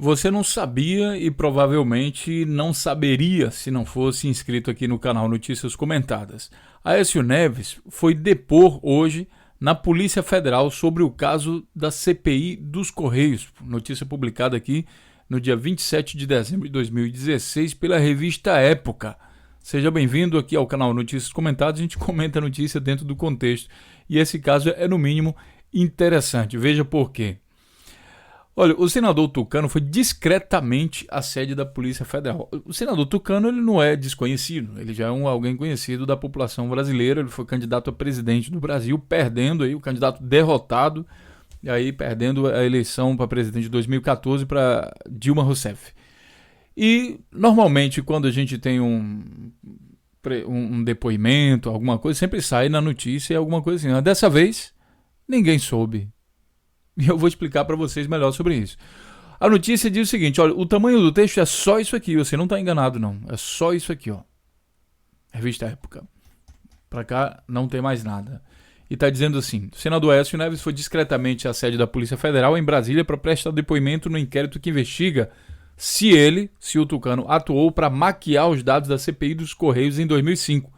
Você não sabia e provavelmente não saberia se não fosse inscrito aqui no canal Notícias Comentadas. Aécio Neves foi depor hoje na Polícia Federal sobre o caso da CPI dos Correios, notícia publicada aqui no dia 27 de dezembro de 2016 pela revista Época. Seja bem-vindo aqui ao canal Notícias Comentadas, a gente comenta a notícia dentro do contexto e esse caso é no mínimo interessante, veja por quê. Olha, o senador Tucano foi discretamente à sede da Polícia Federal. O senador Tucano ele não é desconhecido, ele já é alguém conhecido da população brasileira, ele foi candidato a presidente do Brasil, perdendo aí, o candidato derrotado, e aí perdendo a eleição para presidente de 2014 para Dilma Rousseff. E normalmente quando a gente tem um depoimento, alguma coisa, sempre sai na notícia alguma coisa assim. Mas dessa vez, ninguém soube. E eu vou explicar para vocês melhor sobre isso. A notícia diz o seguinte, olha, o tamanho do texto é só isso aqui, você não está enganado não, é só isso aqui, ó. Revista Época. Para cá não tem mais nada. E está dizendo assim, o senador Aécio Neves foi discretamente à sede da Polícia Federal em Brasília para prestar depoimento no inquérito que investiga se o Tucano, atuou para maquiar os dados da CPI dos Correios em 2005.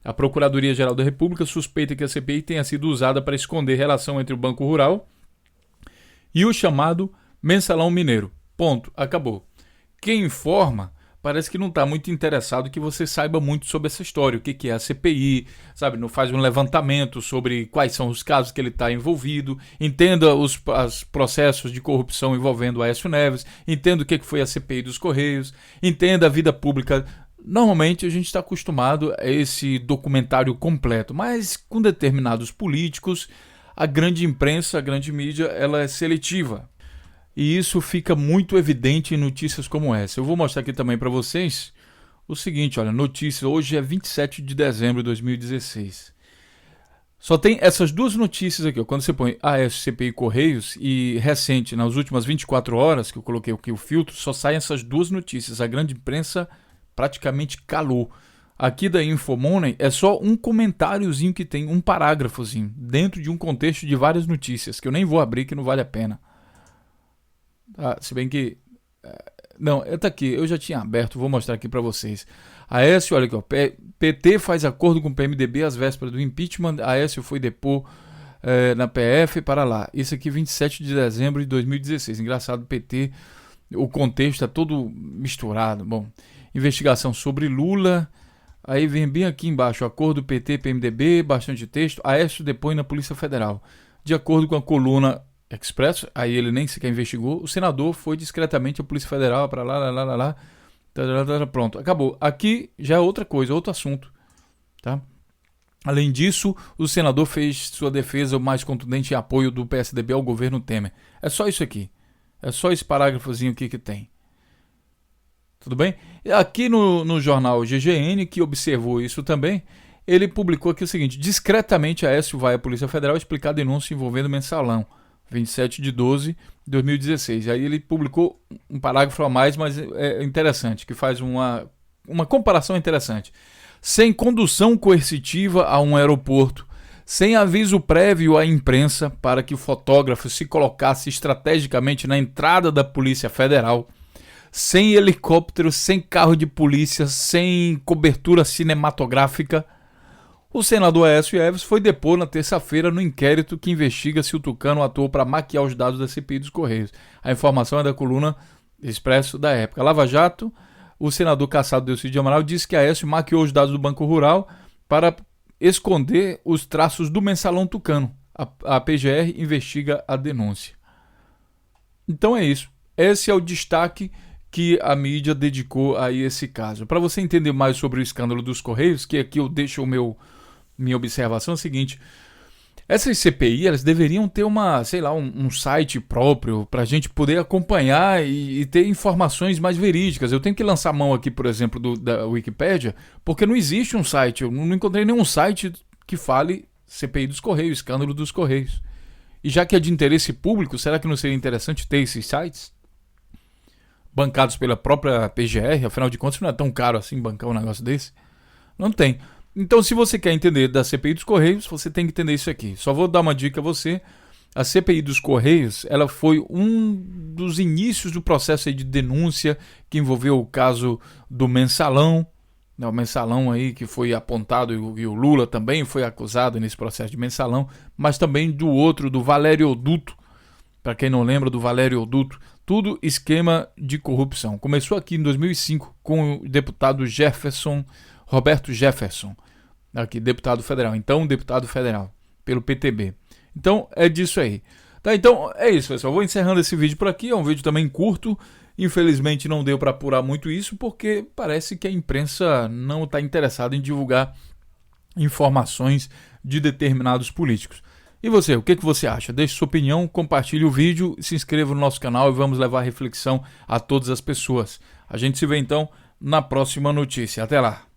A Procuradoria-Geral da República suspeita que a CPI tenha sido usada para esconder relação entre o Banco Rural e o chamado Mensalão Mineiro. Ponto. Acabou. Quem informa parece que não está muito interessado que você saiba muito sobre essa história, o que é a CPI, sabe? Não faz um levantamento sobre quais são os casos que ele está envolvido, entenda os processos de corrupção envolvendo o Aécio Neves, entenda o que foi a CPI dos Correios, entenda a vida pública. Normalmente a gente está acostumado a esse documentário completo, mas com determinados políticos, a grande imprensa, a grande mídia, ela é seletiva. E isso fica muito evidente em notícias como essa. Eu vou mostrar aqui também para vocês o seguinte, olha, notícia, hoje é 27 de dezembro de 2016. Só tem essas duas notícias aqui, ó, quando você põe Aécio CPI Correios e recente, nas últimas 24 horas, que eu coloquei aqui o filtro, só saem essas duas notícias. A grande imprensa praticamente calou. Aqui da Infomoney é só um comentáriozinho que tem, um parágrafozinho, dentro de um contexto de várias notícias, que eu nem vou abrir, que não vale a pena. Ah, se bem que... Não, tá aqui, eu já tinha aberto, vou mostrar aqui para vocês. Aécio, olha aqui, ó, PT faz acordo com o PMDB às vésperas do impeachment, Aécio foi depor na PF para lá. Isso aqui 27 de dezembro de 2016, engraçado, PT, o contexto é todo misturado. Bom, investigação sobre Lula... Aí vem bem aqui embaixo, acordo PT-PMDB, bastante texto, Aécio depõe na Polícia Federal. De acordo com a coluna Expresso, aí ele nem sequer investigou, o senador foi discretamente à Polícia Federal para lá, pronto, acabou. Aqui já é outra coisa, outro assunto. Tá? Além disso, o senador fez sua defesa mais contundente em apoio do PSDB ao governo Temer. É só isso aqui, é só esse parágrafozinho aqui que tem. Tudo bem? Aqui no jornal GGN, que observou isso também, ele publicou aqui o seguinte, discretamente Aécio vai à Polícia Federal explicar a denúncia envolvendo Mensalão, 27 de 12 de 2016. Aí ele publicou um parágrafo a mais, mas é interessante, que faz uma comparação interessante. Sem condução coercitiva a um aeroporto, sem aviso prévio à imprensa para que o fotógrafo se colocasse estrategicamente na entrada da Polícia Federal, sem helicóptero, sem carro de polícia, sem cobertura cinematográfica, o senador Aécio Neves foi depor na terça-feira no inquérito que investiga se o Tucano atuou para maquiar os dados da CPI dos Correios. A informação é da coluna Expresso da Época. Lava Jato, o senador Cassado Delcídio de Amaral disse que Aécio maquiou os dados do Banco Rural para esconder os traços do Mensalão Tucano. A PGR investiga a denúncia. Então é isso. Esse é o destaque que a mídia dedicou a esse caso. Para você entender mais sobre o escândalo dos Correios, que aqui eu deixo minha observação é a seguinte, essas CPI, elas deveriam ter um site próprio para a gente poder acompanhar e ter informações mais verídicas. Eu tenho que lançar mão aqui, por exemplo, da Wikipédia, porque não existe um site, eu não encontrei nenhum site que fale CPI dos Correios, escândalo dos Correios. E já que é de interesse público, será que não seria interessante ter esses sites? Bancados pela própria PGR, afinal de contas não é tão caro assim bancar um negócio desse. Não tem. Então se você quer entender da CPI dos Correios, você tem que entender isso aqui. Só vou dar uma dica a você. A CPI dos Correios, ela foi um dos inícios do processo aí de denúncia que envolveu o caso do Mensalão, né, o Mensalão aí que foi apontado e o Lula também foi acusado nesse processo de Mensalão, mas também do outro, do Valério Oduto. Para quem não lembra do Valério Oduto, tudo esquema de corrupção. Começou aqui em 2005 com o deputado Roberto Jefferson, aqui, deputado federal. Então, deputado federal, pelo PTB. Então, é disso aí. Tá, então, é isso, pessoal. Vou encerrando esse vídeo por aqui. É um vídeo também curto. Infelizmente, não deu para apurar muito isso, porque parece que a imprensa não está interessada em divulgar informações de determinados políticos. E você, o que você acha? Deixe sua opinião, compartilhe o vídeo, se inscreva no nosso canal e vamos levar a reflexão a todas as pessoas. A gente se vê então na próxima notícia. Até lá!